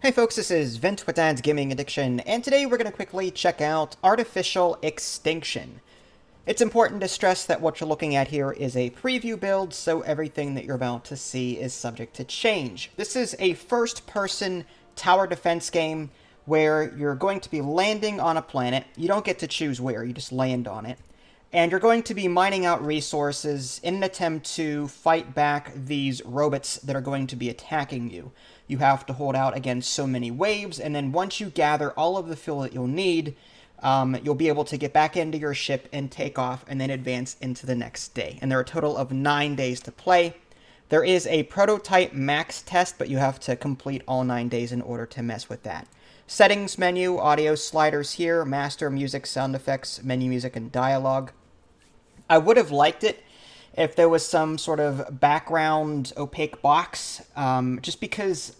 Hey folks, this is Vint with Dad's Gaming Addiction, and today we're going to quickly check out Artificial Extinction. It's important to stress that what you're looking at here is a preview build, so everything that you're about to see is subject to change. This is a first-person tower defense game where you're going to be landing on a planet. You don't get to choose where, you just land on it. And you're going to be mining out resources in an attempt to fight back these robots that are going to be attacking you. You have to hold out against so many waves, and then once you gather all of the fuel that you'll need, you'll be able to get back into your ship and take off and then advance into the next day. And there are a total of 9 days to play. There is a prototype max test, but you have to complete all 9 days in order to mess with that. Settings menu, audio sliders here, master, music, sound effects, menu music, and dialogue. I would have liked it if there was some sort of background opaque box, just because,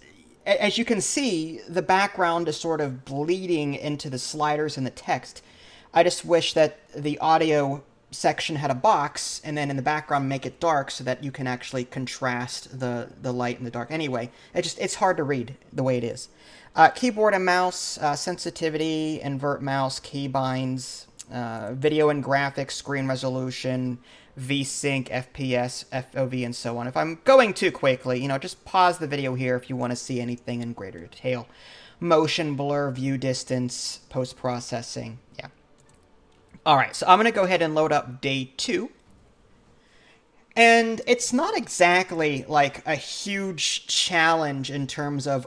as you can see, the background is sort of bleeding into the sliders and the text. I just wish that the audio section had a box, and then in the background make it dark so that you can actually contrast the light and the dark. Anyway, it's hard to read the way it is. Keyboard and mouse, sensitivity, invert mouse, keybinds, video and graphics, screen resolution, VSync, FPS, FOV, and so on. If I'm going too quickly, just pause the video here if you want to see anything in greater detail. Motion blur, view distance, post-processing, yeah. Alright, so I'm going to go ahead and load up day 2. And it's not exactly like a huge challenge in terms of,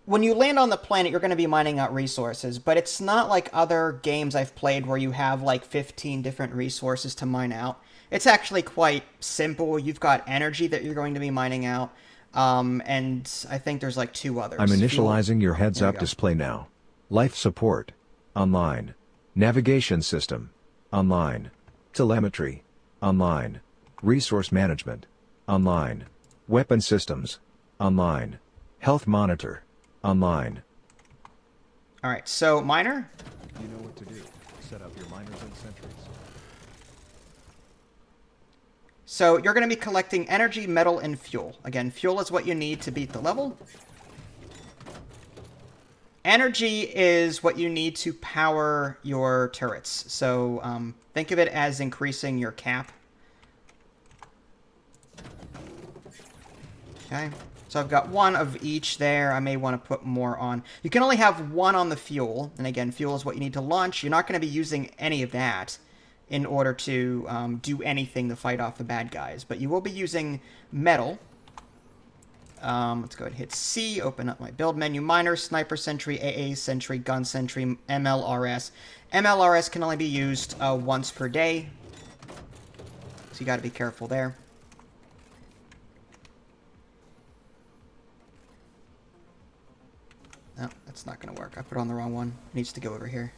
when you land on the planet, you're going to be mining out resources, but it's not like other games I've played where you have like 15 different resources to mine out. It's actually quite simple. You've got energy that you're going to be mining out, and I think there's like 2 others. I'm initializing your heads-up display now. Life support. Online. Navigation system. Online. Telemetry. Online. Resource management. Online. Weapon systems. Online. Health monitor. Online. Alright, so miner? You know what to do. Set up your miners and sentries. So you're going to be collecting energy, metal, and fuel. Again, fuel is what you need to beat the level. Energy is what you need to power your turrets. So think of it as increasing your cap. Okay. So I've got 1 of each there. I may want to put more on. You can only have 1 on the fuel. And again, fuel is what you need to launch. You're not going to be using any of that in order to do anything to fight off the bad guys. But you will be using metal. Let's go ahead and hit C. Open up my build menu. Miner, sniper sentry, AA sentry, gun sentry, MLRS. MLRS can only be used once per day. So you got to be careful there. No, that's not going to work. I put on the wrong one. It needs to go over here.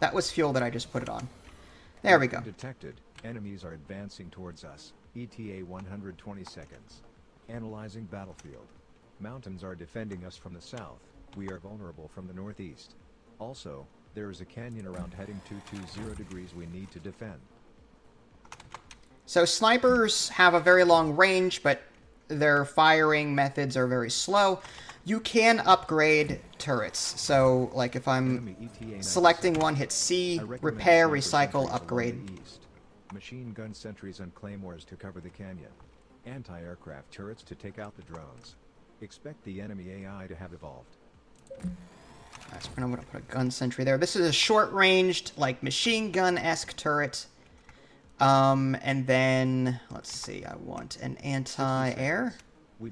That was fuel that I just put it on. There we go. Detected. Enemies are advancing towards us. ETA 120 seconds. Analyzing battlefield. Mountains are defending us from the south. We are vulnerable from the northeast. Also, there is a canyon around heading 220 degrees we need to defend. So snipers have a very long range, but their firing methods are very slow. You can upgrade turrets. So, like if I'm selecting one, hit C, repair, recycle, upgrade. Machine gun sentries and claymores to cover the canyon. Anti-aircraft turrets to take out the drones. Expect the enemy AI to have evolved. So I'm going to put a gun sentry there. This is a short-ranged, like machine gun-esque turret. And then, let's see, I want an anti-air.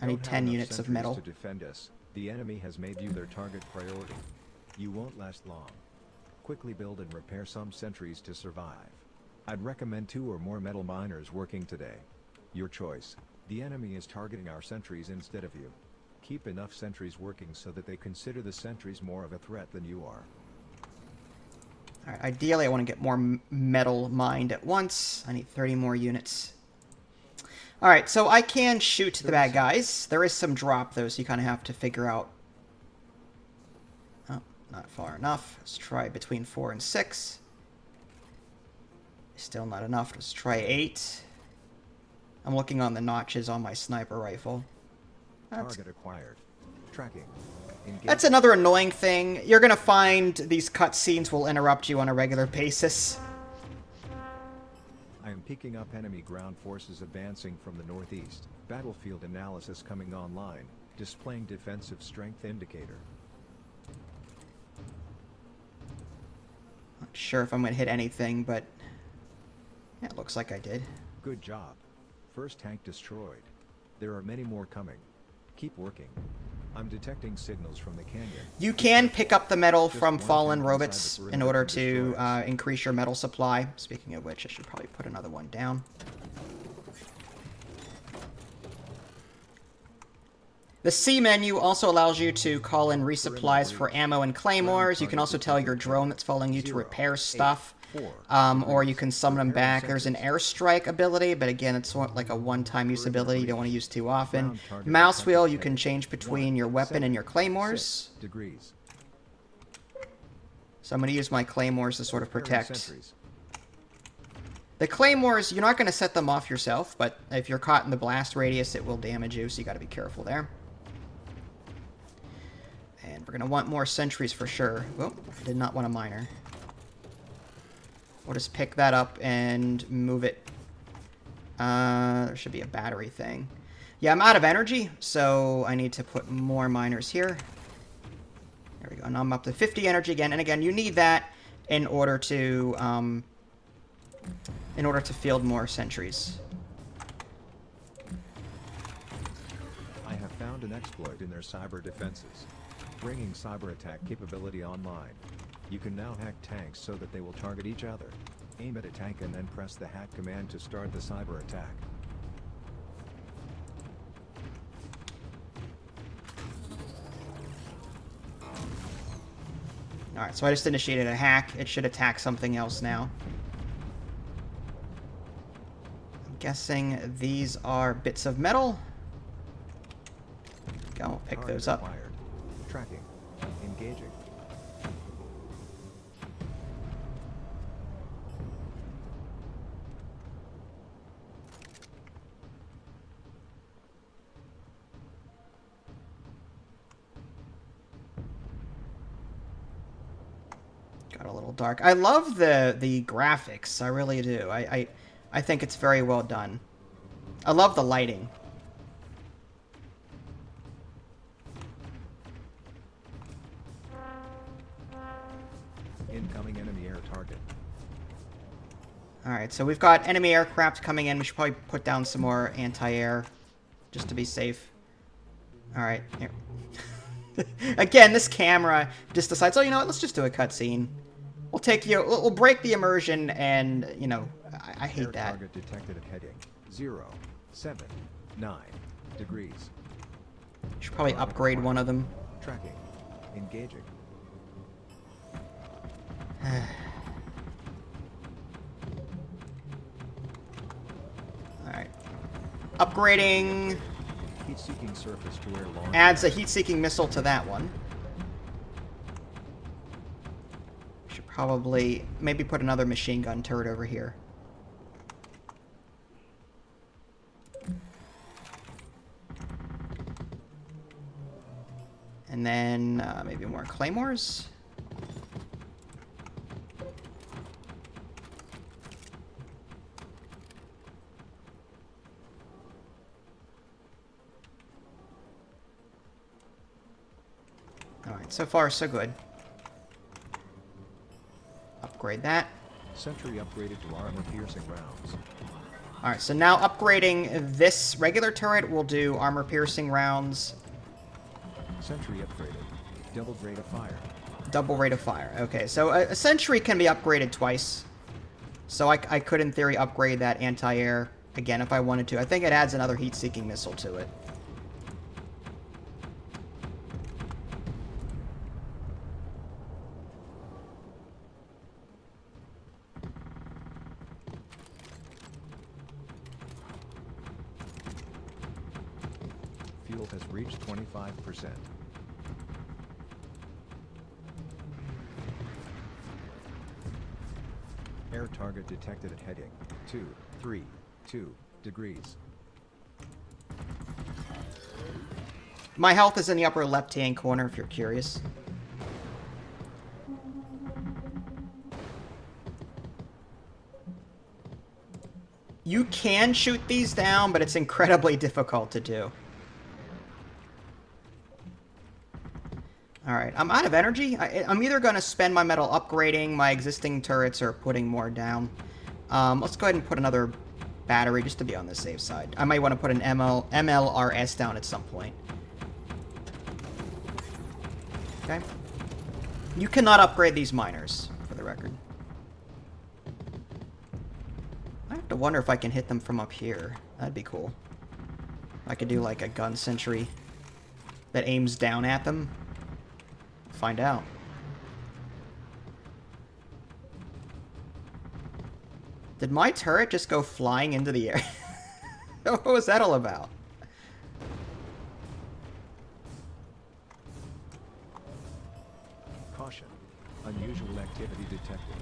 I need 10 units of metal. To defend us. The enemy has made you their target priority. You won't last long. Quickly build and repair some sentries to survive. I'd recommend 2 or more metal miners working today. Your choice. The enemy is targeting our sentries instead of you. Keep enough sentries working so that they consider the sentries more of a threat than you are. Alright, ideally I want to get more metal mined at once. I need 30 more units. Alright, so I can shoot the bad guys. There is some drop, though, so you kind of have to figure out... Oh, not far enough. Let's try between 4 and 6. Still not enough. Let's try 8. I'm looking on the notches on my sniper rifle. Target acquired. Tracking. Engage. That's another annoying thing. You're gonna find these cutscenes will interrupt you on a regular basis. I am picking up enemy ground forces advancing from the northeast. Battlefield analysis coming online. Displaying defensive strength indicator. Not sure if I'm gonna hit anything, but yeah, it looks like I did. Good job. First tank destroyed. There are many more coming. Keep working. I'm detecting signals from the canyon. You can pick up the metal from one fallen tank inside robots the in perimeter order can to destroy us. increase your metal supply. Speaking of which, I should probably put another one down. The C menu also allows you to call in resupplies for ammo and claymores. You can also tell your drone that's following you to repair stuff. Or you can summon them back. There's an airstrike ability, but again, it's like a one-time use ability you don't want to use too often. Mouse wheel, you can change between your weapon and your claymores. Degrees. So I'm going to use my claymores to sort of Preparing protect. sentries. The claymores, you're not going to set them off yourself, but if you're caught in the blast radius, it will damage you, so you got to be careful there. And we're going to want more sentries for sure. Oh, I did not want a miner. We'll just pick that up and move it. There should be a battery thing. Yeah, I'm out of energy, so I need to put more miners here. There we go. Now I'm up to 50 energy again. And again, you need that in order to field more sentries. I have found an exploit in their cyber defenses. Bringing cyber attack capability online. You can now hack tanks so that they will target each other. Aim at a tank and then press the hack command to start the cyber attack. Alright, so I just initiated a hack. It should attack something else now. I'm guessing these are bits of metal. Go, I'll pick Target those up. acquired. Tracking. Engaging. Got a little dark. I love the graphics. I really do. I think it's very well done. I love the lighting. Incoming enemy air target. Alright, so we've got enemy aircraft coming in. We should probably put down some more anti-air just to be safe. Alright. Here. Again, this camera just decides, oh, you know what? Let's just do a cutscene. We'll take you... We'll break the immersion and, you know, I hate Air that. target detected at heading 0, 7, 9 degrees. Should probably upgrade one of them. Tracking. Engaging. Alright. Upgrading Heat-seeking surface to air launch. adds a heat-seeking missile to that one. Should probably maybe put another machine gun turret over here. And then maybe more claymores. Alright, so far so good. Upgrade that. Sentry upgraded to armor-piercing rounds. Alright, so now upgrading this regular turret will do armor-piercing rounds. Sentry upgraded. Double rate of fire. Double rate of fire. Okay, so a sentry can be upgraded twice. So I could, in theory, upgrade that anti-air again if I wanted to. I think it adds another heat-seeking missile to it. Fuel has reached 25%. Air target detected at heading 2, 3, 2 degrees. My health is in the upper left-hand corner, if you're curious. You can shoot these down, but it's incredibly difficult to do. Alright, I'm out of energy. I'm either going to spend my metal upgrading my existing turrets or putting more down. Let's go ahead and put another battery just to be on the safe side. I might want to put an MLRS down at some point. Okay. You cannot upgrade these miners, for the record. I have to wonder if I can hit them from up here. That'd be cool. I could do like a gun sentry that aims down at them. Find out. Did my turret just go flying into the air? What was that all about? Caution. Unusual activity detected.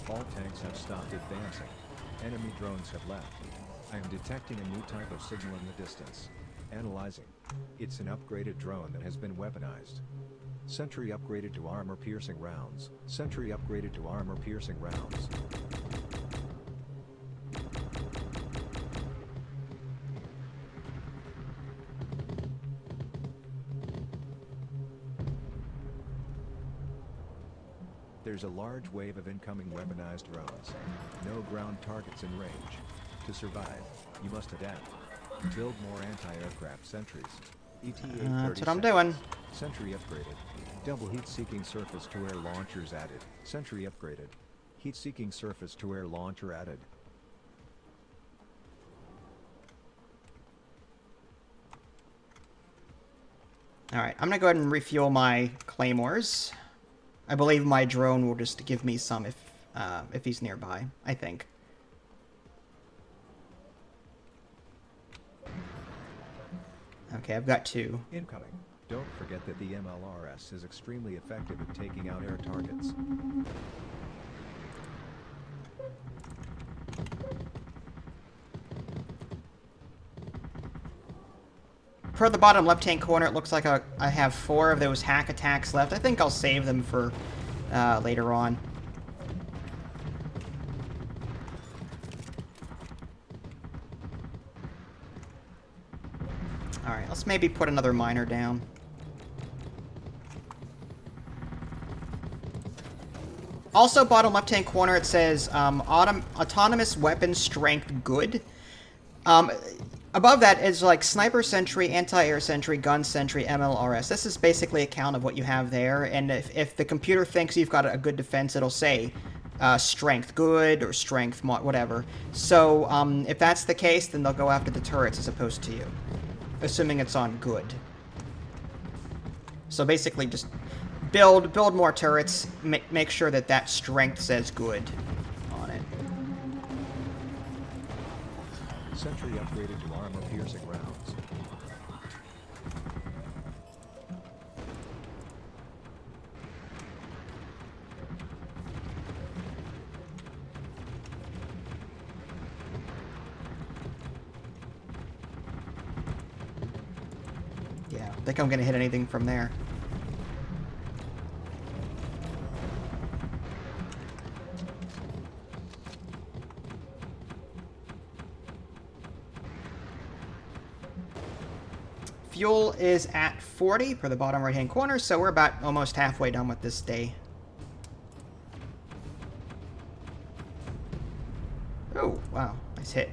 All tanks have stopped advancing. Enemy drones have left. I am detecting a new type of signal in the distance. Analyzing. It's an upgraded drone that has been weaponized. Sentry upgraded to armor-piercing rounds. Sentry upgraded to armor-piercing rounds. There's a large wave of incoming weaponized drones. No ground targets in range. To survive, you must adapt. Build more anti-aircraft sentries. ETA That's what I'm doing. Sentry upgraded. Double heat-seeking surface-to-air launchers added. Sentry upgraded. Heat-seeking surface-to-air launcher added. Alright, I'm gonna go ahead and refuel my claymores. I believe my drone will just give me some if he's nearby, I think. Okay, I've got 2. Incoming. Don't forget that the MLRS is extremely effective at taking out air targets. Per the bottom left-hand corner, it looks like I have 4 of those hack attacks left. I think I'll save them for later on. Alright, let's maybe put another miner down. Also, bottom left-hand corner, it says autonomous weapon strength good. Above that is like sniper sentry, anti-air sentry, gun sentry, MLRS. This is basically a count of what you have there, and if the computer thinks you've got a good defense, it'll say strength good or strength whatever. So if that's the case, then they'll go after the turrets as opposed to you, assuming it's on good. So basically just build more turrets, make sure that that strength says good on it. Sentry upgraded to armor-piercing rounds. Yeah, I think I'm gonna hit anything from there. Fuel is at 40 per the bottom right-hand corner, so we're about almost halfway done with this day. Oh, wow. Nice hit.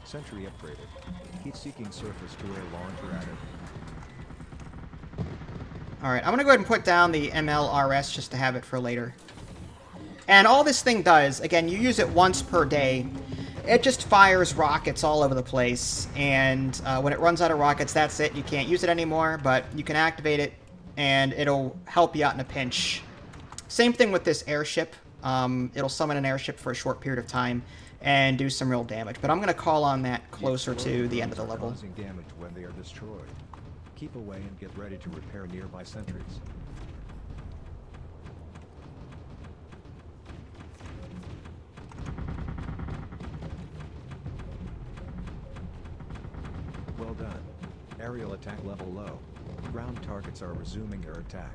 Sentry upgraded. Heat-seeking surface-to-air launcher added. Alright, I'm gonna go ahead and put down the MLRS just to have it for later. And all this thing does, again, you use it once per day. It just fires rockets all over the place, and when it runs out of rockets, that's it. You can't use it anymore, but you can activate it, and it'll help you out in a pinch. Same thing with this airship. It'll summon an airship for a short period of time and do some real damage, but I'm going to call on that closer to the end of the level. Causing damage when they are destroyed. Keep away and get ready to repair nearby sentries. Well done. Aerial attack level low. Ground targets are resuming their attack.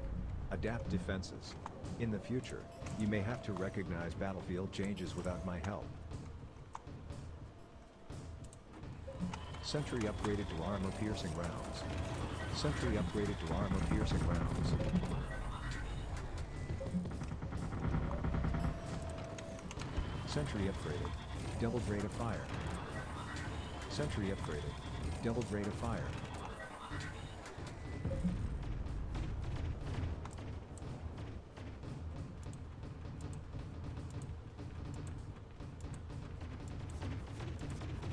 Adapt defenses. In the future, you may have to recognize battlefield changes without my help. Sentry upgraded to armor-piercing rounds. Sentry upgraded to armor-piercing rounds. Sentry upgraded. Double rate of fire. Sentry upgraded. Double rate of fire.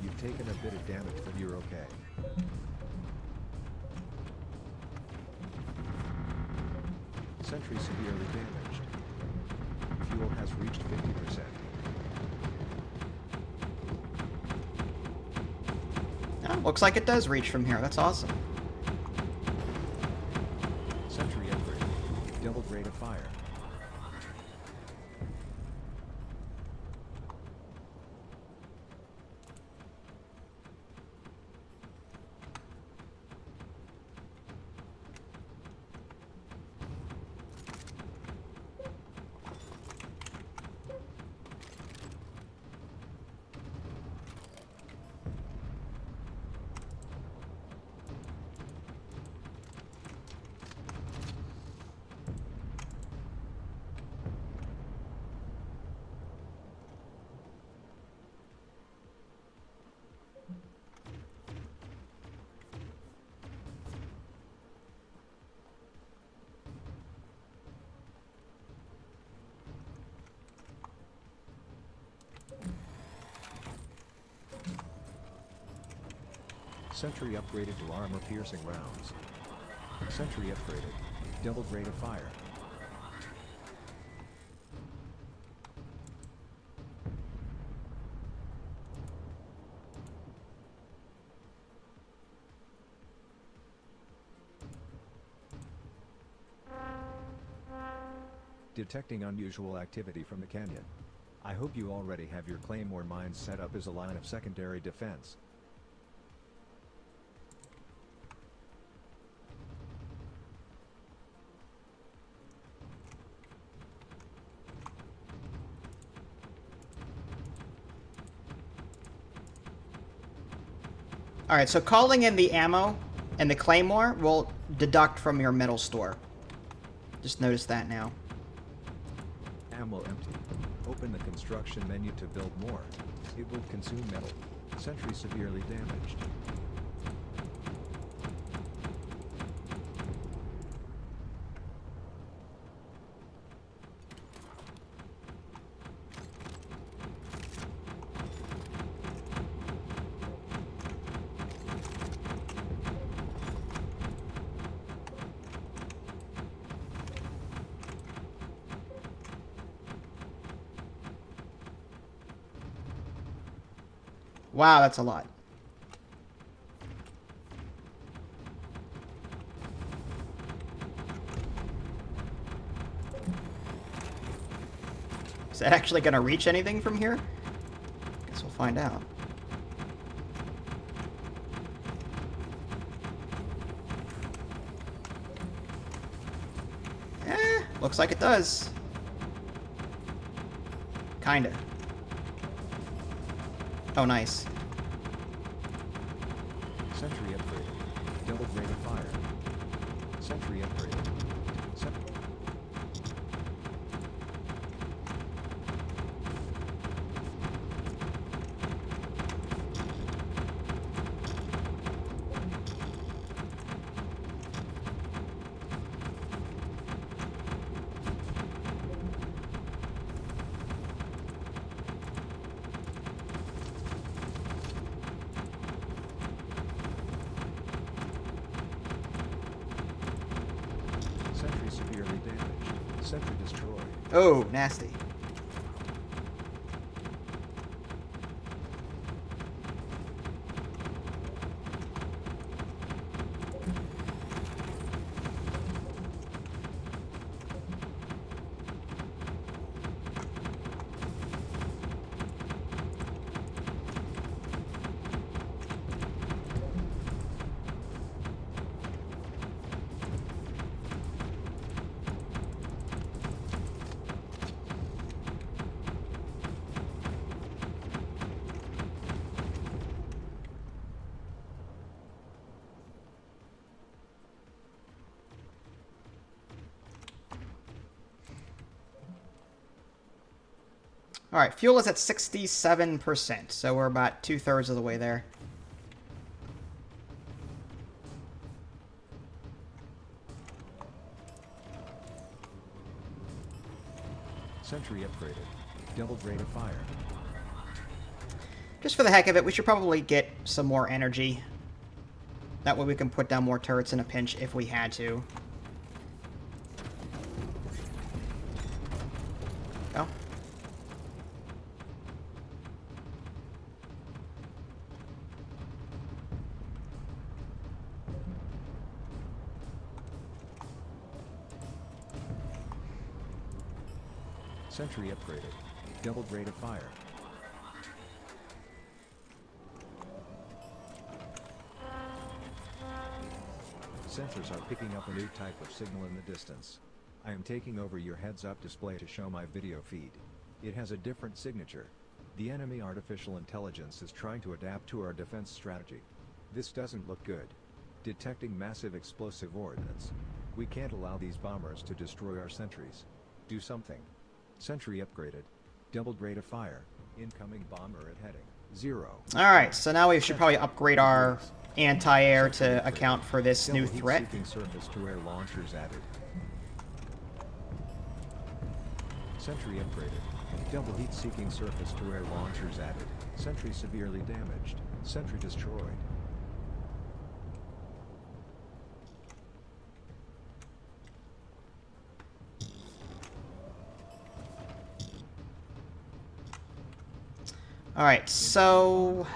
You've taken a bit of damage, but you're okay. Sentry severely damaged. Fuel has reached 50%. Oh, looks like it does reach from here. That's awesome. Sentry upgrade. Double rate of fire. Sentry upgraded to armor-piercing rounds. Sentry upgraded. Double rate of fire. Detecting unusual activity from the canyon. I hope you already have your claymore mines set up as a line of secondary defense. Alright, so calling in the ammo and the claymore will deduct from your metal store. Just notice that now. Ammo empty. Open the construction menu to build more. It will consume metal. Sentry severely damaged. Wow, that's a lot. Is that actually going to reach anything from here? Guess we'll find out. Looks like it does. Kinda. Oh, nice. Sentry upgraded. Double rate of fire. Sentry upgraded. Sentry destroyed. Oh, nasty. Alright, fuel is at 67%, so we're about 2/3 of the way there. Sentry upgraded. Doubled rate of fire. Just for the heck of it, we should probably get some more energy. That way we can put down more turrets in a pinch if we had to. Go. Sentry upgraded. Doubled rate of fire. Sensors are picking up a new type of signal in the distance. I am taking over your heads-up display to show my video feed. It has a different signature. The enemy artificial intelligence is trying to adapt to our defense strategy. This doesn't look good. Detecting massive explosive ordnance. We can't allow these bombers to destroy our sentries. Do something. Sentry upgraded. Doubled rate of fire. Incoming bomber at heading 0. Alright, so now we should probably upgrade our anti-air to account for this new threat. Heat-seeking surface-to-air launchers added. Sentry upgraded. Double heat-seeking surface-to-air launchers added. Sentry severely damaged. Sentry destroyed. Alright, so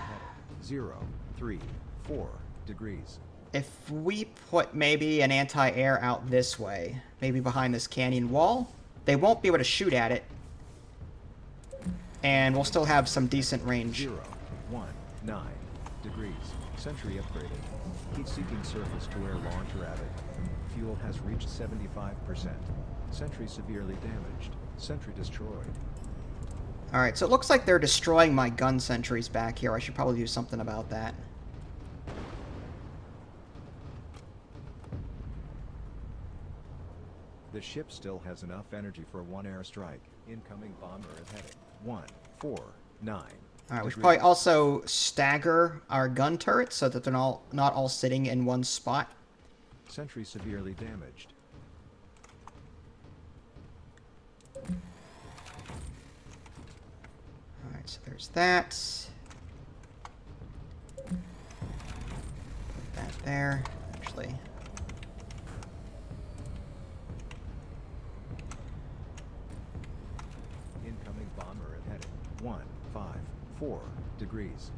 0, 3, 4 degrees. if we put maybe an anti-air out this way, maybe behind this canyon wall, they won't be able to shoot at it. And we'll still have some decent range. 0, 1, 9 degrees. Sentry upgraded. Heat-seeking surface-to-air launcher added. Fuel has reached 75%. Sentry severely damaged. Sentry destroyed. Alright, so it looks like they're destroying my gun sentries back here. I should probably do something about that. The ship still has enough energy for one airstrike. Incoming bomber at heading 1, 4, 9. Alright, we should probably also stagger our gun turrets so that they're not all sitting in one spot. Sentry severely damaged. Alright, so there's that. Put that there. Actually. Incoming bomber at heading 1, 5, 4 degrees.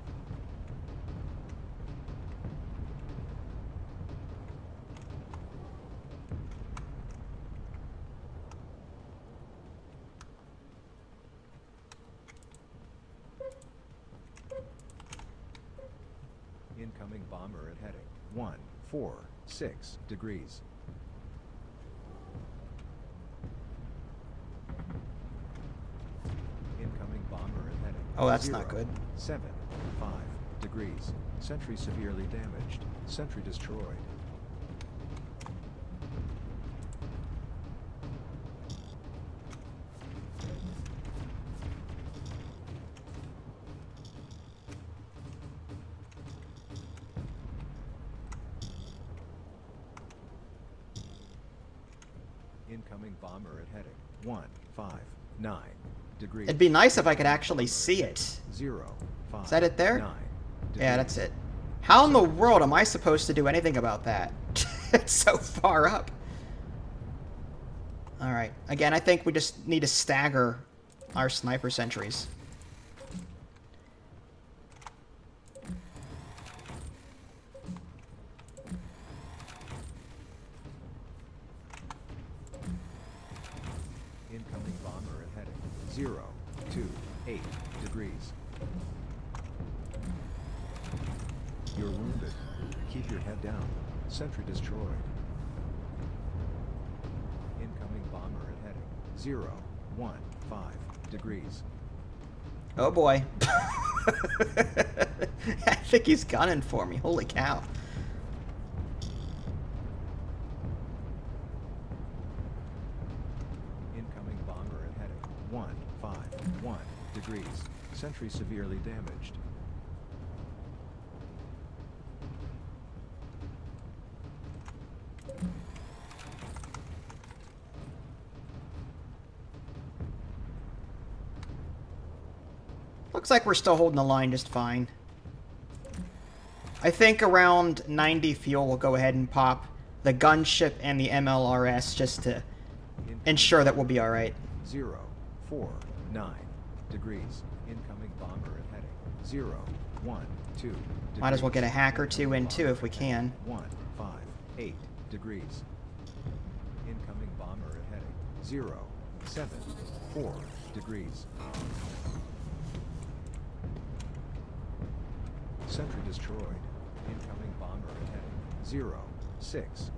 Incoming bomber at heading 1, 4, 6 degrees. Incoming bomber at heading Oh, that's 0, not good. 7, 5 degrees. Sentry severely damaged. Sentry destroyed. Incoming bomber at heading 1, 5, 9 degrees. It'd be nice if I could actually see it. 0, 5, Is that it there? 9 Yeah, degrees. that's it. How in the world am I supposed to do anything about that? It's so far up. Alright. Again, I think we just need to stagger our sniper sentries. Incoming bomber at heading 028 degrees. You're wounded. Keep your head down. Sentry destroyed. Incoming bomber at heading 015 degrees. Oh boy. I think he's gunning for me. Holy cow. Incoming bomber at heading 151 degrees. Sentry severely damaged. Looks like we're still holding the line just fine. I think around 90 fuel we'll go ahead and pop the gunship and the MLRS just to ensure that we'll be alright. 049 degrees. Incoming bomber at heading 012 degrees. Might as well get a hack or two in too if we can. 158 degrees. Incoming bomber at heading 074 degrees. Sentry destroyed. Incoming bomber at heading 060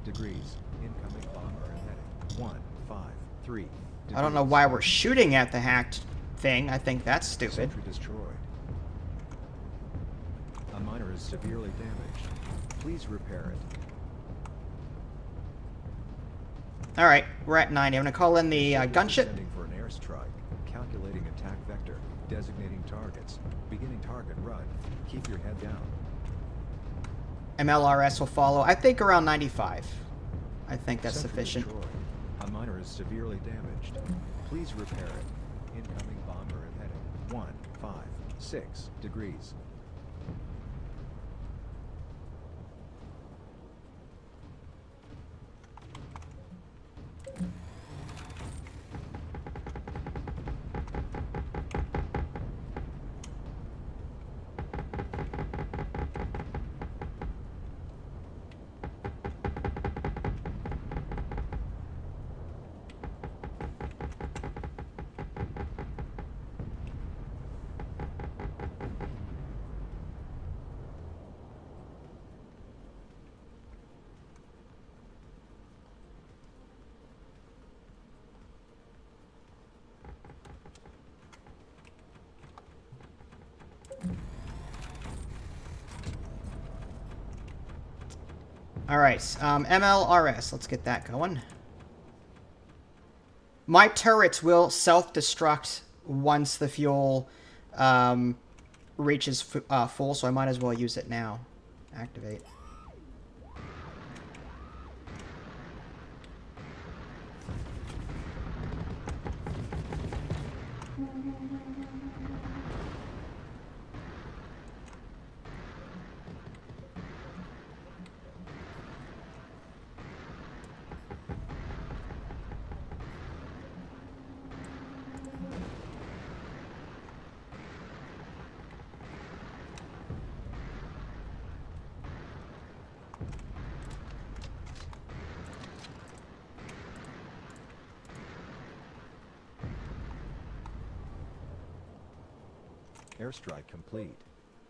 degrees. Incoming bomber at heading 153 degrees. I don't know why we're shooting at the hacked thing. I think that's stupid. Sentry destroyed. A miner is severely damaged. Please repair it. Alright, we're at 90. I'm going to call in the gunship. Sending for an airstrike. Calculating attack vector. Designating targets. Beginning target run. Keep your head down. MLRS will follow. I think around 95. I think that's Sentry sufficient. destroyed. A miner is severely damaged. Please repair it. Incoming bomber at heading 156 degrees. Alright, MLRS. Let's get that going. My turrets will self-destruct once the fuel reaches full, so I might as well use it now. Activate. Airstrike complete.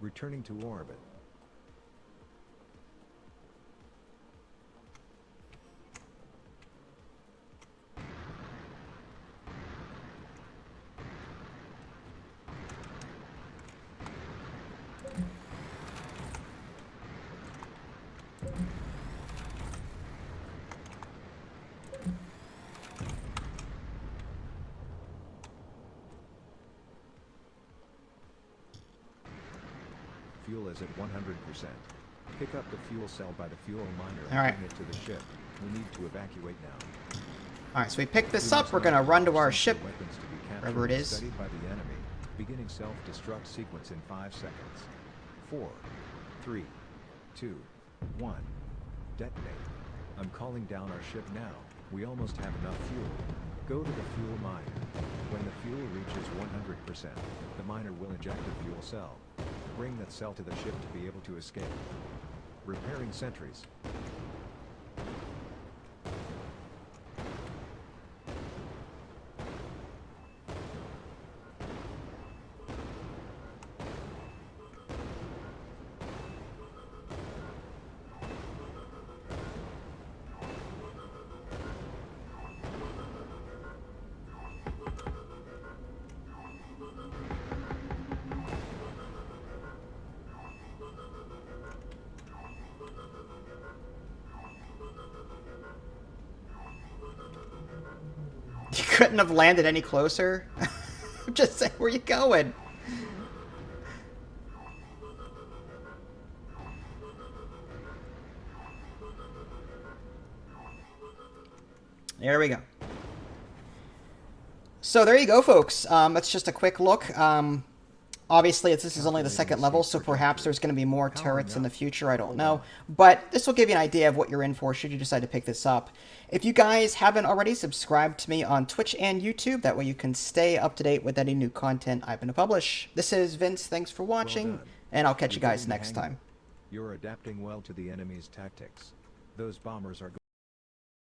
Returning to orbit. Fuel is at 100%. Pick up the fuel cell by the fuel miner and Alright. bring it to the ship. We need to evacuate now. Alright, so we pick this We up. must We're not going to run to allow our sensitive ship. weapons to be captured wherever it and is. studied by the enemy. Beginning self-destruct sequence in 5 seconds. 4, 3, 2, 1. Detonate. I'm calling down our ship now. We almost have enough fuel. Go to the fuel miner. When the fuel reaches 100%, the miner will eject a fuel cell. Bring that cell to the ship to be able to escape. Repairing sentries. You couldn't have landed any closer. Just say, where you going? There we go. So there you go, folks. That's just a quick look. Obviously, this is only the second level, so perhaps there's going to be more turrets in the future. I don't know. But this will give you an idea of what you're in for should you decide to pick this up. If you guys haven't already, subscribe to me on Twitch and YouTube. That way you can stay up to date with any new content I'm going to publish. This is Vince. Thanks for watching, and I'll catch you guys next time. You're adapting well to the enemy's tactics. Those bombers are